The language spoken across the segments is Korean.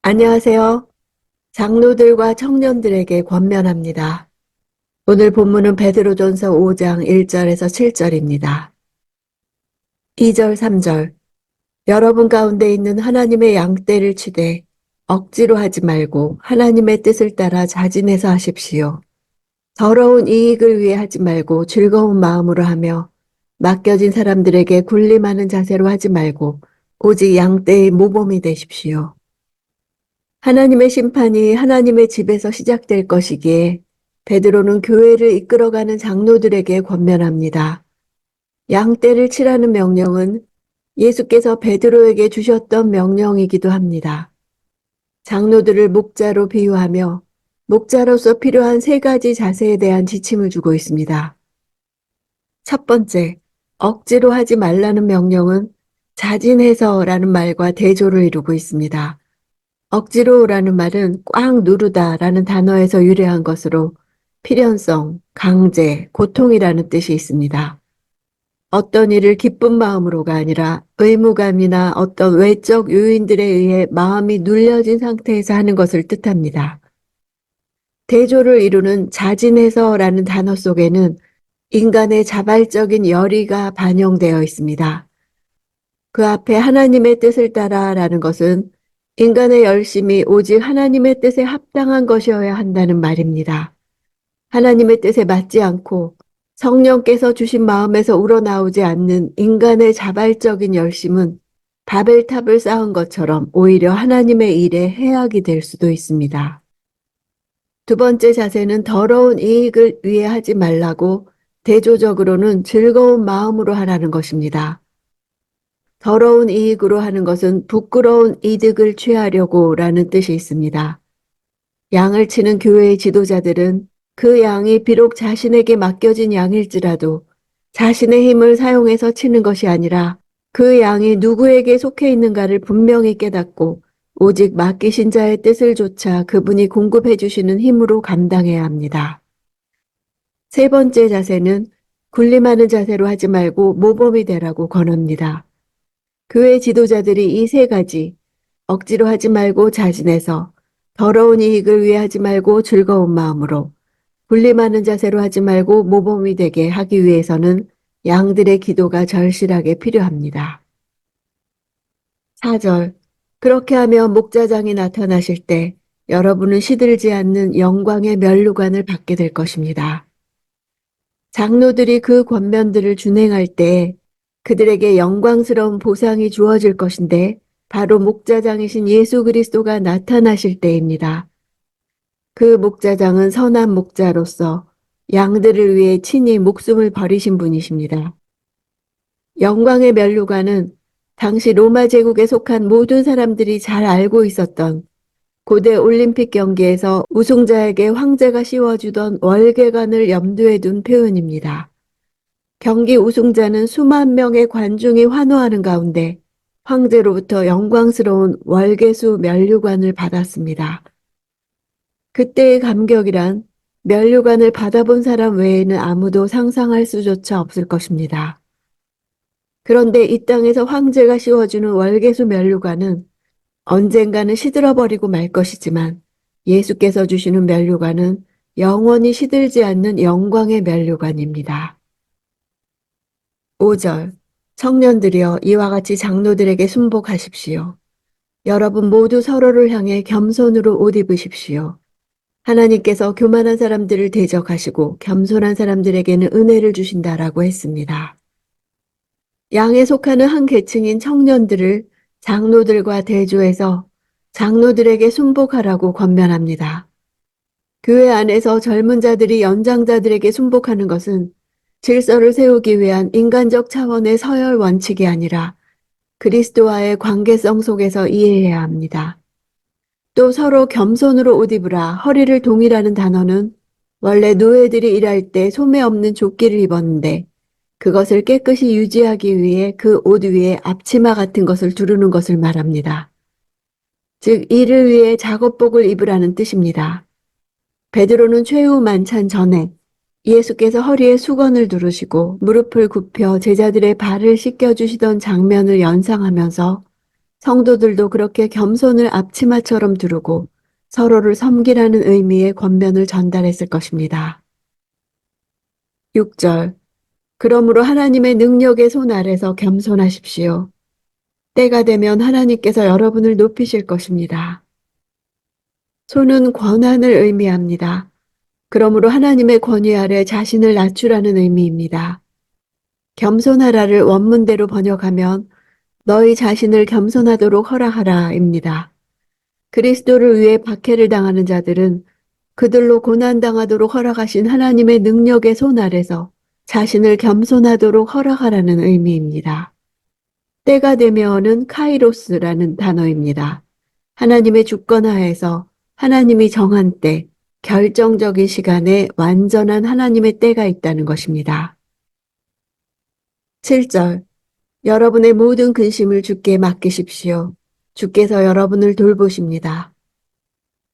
안녕하세요. 장로들과 청년들에게 권면합니다. 오늘 본문은 베드로전서 5장 1절에서 7절입니다. 2절, 3절. 여러분 가운데 있는 하나님의 양떼를 치되 억지로 하지 말고 하나님의 뜻을 따라 자진해서 하십시오. 더러운 이익을 위해 하지 말고 즐거운 마음으로 하며 맡겨진 사람들에게 군림하는 자세로 하지 말고 오직 양떼의 모범이 되십시오. 하나님의 심판이 하나님의 집에서 시작될 것이기에 베드로는 교회를 이끌어가는 장로들에게 권면합니다. 양떼를 치라는 명령은 예수께서 베드로에게 주셨던 명령이기도 합니다. 장로들을 목자로 비유하며 목자로서 필요한 세 가지 자세에 대한 지침을 주고 있습니다. 첫 번째, 억지로 하지 말라는 명령은 자진해서라는 말과 대조를 이루고 있습니다. 억지로라는 말은 꽉 누르다라는 단어에서 유래한 것으로 필연성, 강제, 고통이라는 뜻이 있습니다. 어떤 일을 기쁜 마음으로가 아니라 의무감이나 어떤 외적 요인들에 의해 마음이 눌려진 상태에서 하는 것을 뜻합니다. 대조를 이루는 자진해서라는 단어 속에는 인간의 자발적인 열의가 반영되어 있습니다. 그 앞에 하나님의 뜻을 따라라는 것은 인간의 열심이 오직 하나님의 뜻에 합당한 것이어야 한다는 말입니다. 하나님의 뜻에 맞지 않고 성령께서 주신 마음에서 우러나오지 않는 인간의 자발적인 열심은 바벨탑을 쌓은 것처럼 오히려 하나님의 일에 해악이 될 수도 있습니다. 두 번째 자세는 더러운 이익을 위해 하지 말라고 대조적으로는 즐거운 마음으로 하라는 것입니다. 더러운 이익으로 하는 것은 부끄러운 이득을 취하려고 라는 뜻이 있습니다. 양을 치는 교회의 지도자들은 그 양이 비록 자신에게 맡겨진 양일지라도 자신의 힘을 사용해서 치는 것이 아니라 그 양이 누구에게 속해 있는가를 분명히 깨닫고 오직 맡기신 자의 뜻을 조차 그분이 공급해 주시는 힘으로 감당해야 합니다. 세 번째 자세는 군림하는 자세로 하지 말고 모범이 되라고 권합니다. 교회 지도자들이 이 세 가지, 억지로 하지 말고 자진해서, 더러운 이익을 위해 하지 말고 즐거운 마음으로, 군림하는 자세로 하지 말고 모범이 되게 하기 위해서는 양들의 기도가 절실하게 필요합니다. 4절. 그렇게 하며 목자장이 나타나실 때 여러분은 시들지 않는 영광의 면류관을 받게 될 것입니다. 장로들이 그 권면들을 준행할 때 그들에게 영광스러운 보상이 주어질 것인데 바로 목자장이신 예수 그리스도가 나타나실 때입니다. 그 목자장은 선한 목자로서 양들을 위해 친히 목숨을 버리신 분이십니다. 영광의 면류관은 당시 로마 제국에 속한 모든 사람들이 잘 알고 있었던 고대 올림픽 경기에서 우승자에게 황제가 씌워주던 월계관을 염두에 둔 표현입니다. 경기 우승자는 수만 명의 관중이 환호하는 가운데 황제로부터 영광스러운 월계수 면류관을 받았습니다. 그때의 감격이란 면류관을 받아본 사람 외에는 아무도 상상할 수조차 없을 것입니다. 그런데 이 땅에서 황제가 씌워주는 월계수 면류관은 언젠가는 시들어버리고 말 것이지만 예수께서 주시는 면류관은 영원히 시들지 않는 영광의 면류관입니다. 5절. 청년들이여 이와 같이 장로들에게 순복하십시오. 여러분 모두 서로를 향해 겸손으로 옷 입으십시오. 하나님께서 교만한 사람들을 대적하시고 겸손한 사람들에게는 은혜를 주신다라고 했습니다. 양에 속하는 한 계층인 청년들을 장로들과 대조해서 장로들에게 순복하라고 권면합니다. 교회 안에서 젊은 자들이 연장자들에게 순복하는 것은 질서를 세우기 위한 인간적 차원의 서열 원칙이 아니라 그리스도와의 관계성 속에서 이해해야 합니다. 또 서로 겸손으로 옷 입으라 허리를 동이라는 단어는 원래 노예들이 일할 때 소매 없는 조끼를 입었는데 그것을 깨끗이 유지하기 위해 그 옷 위에 앞치마 같은 것을 두르는 것을 말합니다. 즉 일을 위해 작업복을 입으라는 뜻입니다. 베드로는 최후 만찬 전에 예수께서 허리에 수건을 두르시고 무릎을 굽혀 제자들의 발을 씻겨주시던 장면을 연상하면서 성도들도 그렇게 겸손을 앞치마처럼 두르고 서로를 섬기라는 의미의 권면을 전달했을 것입니다. 6절. 그러므로 하나님의 능력의 손 아래서 겸손하십시오. 때가 되면 하나님께서 여러분을 높이실 것입니다. 손은 권한을 의미합니다. 그러므로 하나님의 권위 아래 자신을 낮추라는 의미입니다. 겸손하라를 원문대로 번역하면 너희 자신을 겸손하도록 허락하라입니다. 그리스도를 위해 박해를 당하는 자들은 그들로 고난당하도록 허락하신 하나님의 능력의 손 아래서 자신을 겸손하도록 허락하라는 의미입니다. 때가 되면은 카이로스라는 단어입니다. 하나님의 주권하에서 하나님이 정한 때, 결정적인 시간에 완전한 하나님의 때가 있다는 것입니다. 7절. 여러분의 모든 근심을 주께 맡기십시오. 주께서 여러분을 돌보십니다.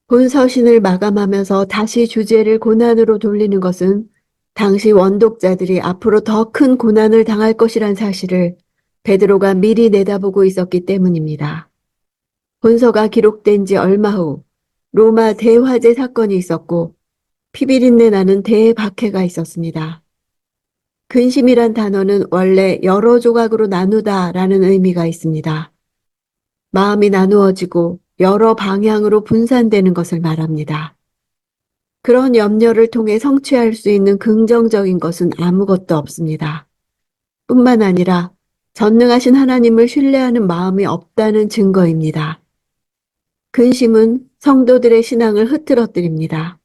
본 서신을 마감하면서 다시 주제를 고난으로 돌리는 것은 당시 원독자들이 앞으로 더 큰 고난을 당할 것이란 사실을 베드로가 미리 내다보고 있었기 때문입니다. 본서가 기록된 지 얼마 후 로마 대화재 사건이 있었고 피비린내 나는 대박해가 있었습니다. 근심이란 단어는 원래 여러 조각으로 나누다라는 의미가 있습니다. 마음이 나누어지고 여러 방향으로 분산되는 것을 말합니다. 그런 염려를 통해 성취할 수 있는 긍정적인 것은 아무것도 없습니다. 뿐만 아니라 전능하신 하나님을 신뢰하는 마음이 없다는 증거입니다. 근심은 성도들의 신앙을 흐트러뜨립니다.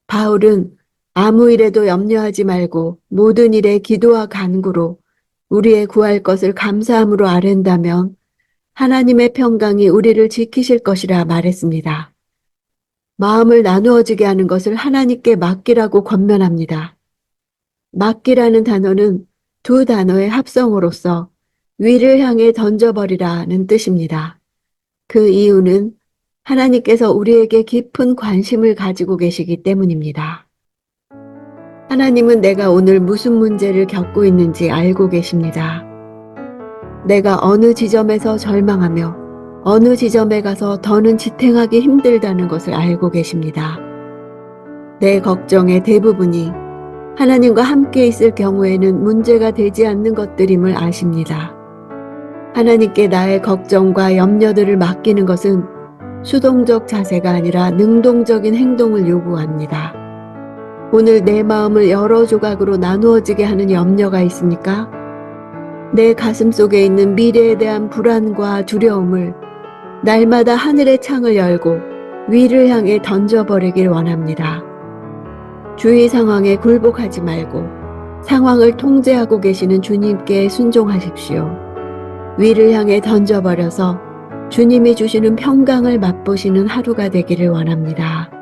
바울은 아무 일에도 염려하지 말고 모든 일에 기도와 간구로 우리의 구할 것을 감사함으로 아랜다면 하나님의 평강이 우리를 지키실 것이라 말했습니다. 마음을 나누어지게 하는 것을 하나님께 맡기라고 권면합니다. 맡기라는 단어는 두 단어의 합성어로서 위를 향해 던져버리라는 뜻입니다. 그 이유는 하나님께서 우리에게 깊은 관심을 가지고 계시기 때문입니다. 하나님은 내가 오늘 무슨 문제를 겪고 있는지 알고 계십니다. 내가 어느 지점에서 절망하며 어느 지점에 가서 더는 지탱하기 힘들다는 것을 알고 계십니다. 내 걱정의 대부분이 하나님과 함께 있을 경우에는 문제가 되지 않는 것들임을 아십니다. 하나님께 나의 걱정과 염려들을 맡기는 것은 수동적 자세가 아니라 능동적인 행동을 요구합니다. 오늘 내 마음을 여러 조각으로 나누어지게 하는 염려가 있습니까? 내 가슴 속에 있는 미래에 대한 불안과 두려움을 날마다 하늘의 창을 열고 위를 향해 던져버리길 원합니다. 주위 상황에 굴복하지 말고 상황을 통제하고 계시는 주님께 순종하십시오. 위를 향해 던져버려서 주님이 주시는 평강을 맛보시는 하루가 되기를 원합니다.